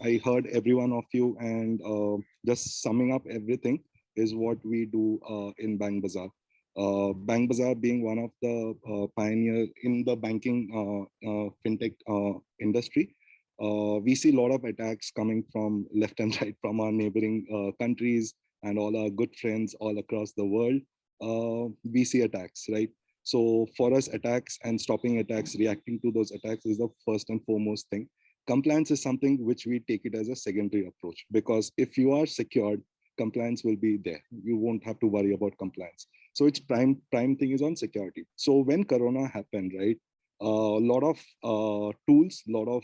I heard every one of you, and just summing up everything is what we do in Bank Bazaar. Bank Bazaar being one of the pioneer in the banking fintech industry, we see a lot of attacks coming from left and right from our neighboring countries and all our good friends all across the world. We see attacks, right? So for us, attacks and stopping attacks, reacting to those attacks is the first and foremost thing. Compliance is something which we take it as a secondary approach, because if you are secured, compliance will be there. You won't have to worry about compliance. So it's prime thing is on security. So when Corona happened, right, a lot of tools, lot of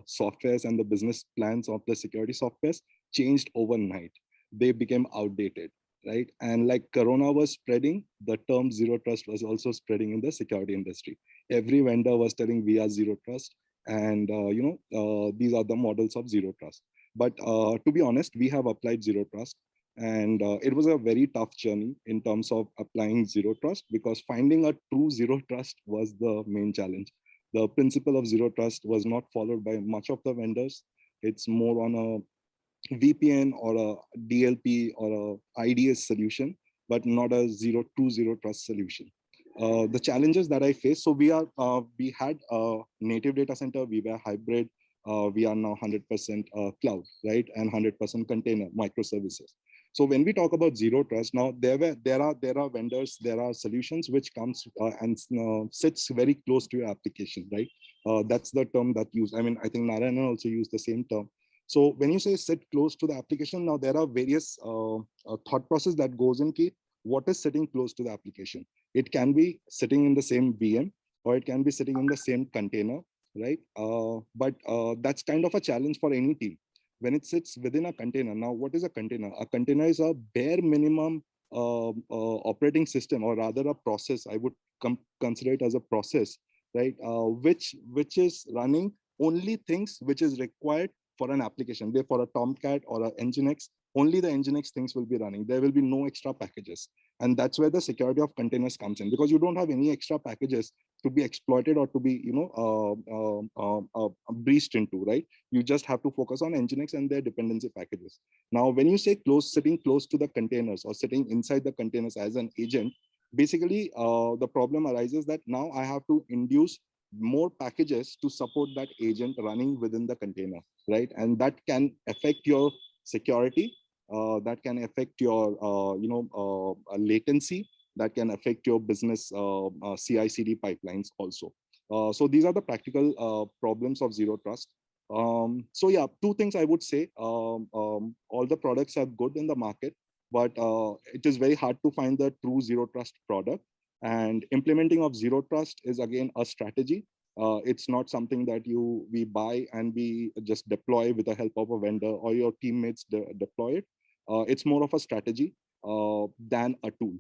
softwares and the business plans of the security softwares changed overnight. They became outdated, right? And like Corona was spreading, the term zero trust was also spreading in the security industry. Every vendor was telling we are zero trust, and these are the models of zero trust. But to be honest, we have applied zero trust, and it was a very tough journey in terms of applying zero trust, because finding a true zero trust was the main challenge. The principle of zero trust was not followed by much of the vendors. It's more on a VPN or a DLP or a IDS solution, but not a true zero trust solution. The challenges that I face, so we had a native data center, we were hybrid, we are now 100% cloud, right, and 100% container microservices. So when we talk about zero trust, now there are vendors, there are solutions which comes and sits very close to your application, right? That's the term that used. I mean, I think Narayana also used the same term. So when you say sit close to the application, now there are various thought process that goes in key. What is sitting close to the application? It can be sitting in the same VM, or it can be sitting in the same container, right? But that's kind of a challenge for any team when it sits within a container. Now, what is a container? A container is a bare minimum operating system, or rather a process. I would consider it as a process, right? Which is running only things which is required for an application. For a Tomcat or a Nginx, only the Nginx things will be running. There will be no extra packages. And that's where the security of containers comes in, because you don't have any extra packages to be exploited or to be, breached into, right? You just have to focus on Nginx and their dependency packages. Now, when you say sitting close to the containers or sitting inside the containers as an agent, basically the problem arises that now I have to induce more packages to support that agent running within the container, right? And that can affect your security, that can affect your latency, that can affect your business CI/CD pipelines also. So these are the practical problems of zero trust. So yeah, two things I would say. All the products are good in the market, but it is very hard to find the true zero trust product. And implementing of zero trust is again a strategy. It's not something that we buy and we just deploy with the help of a vendor or your teammates deploy it. It's more of a strategy than a tool.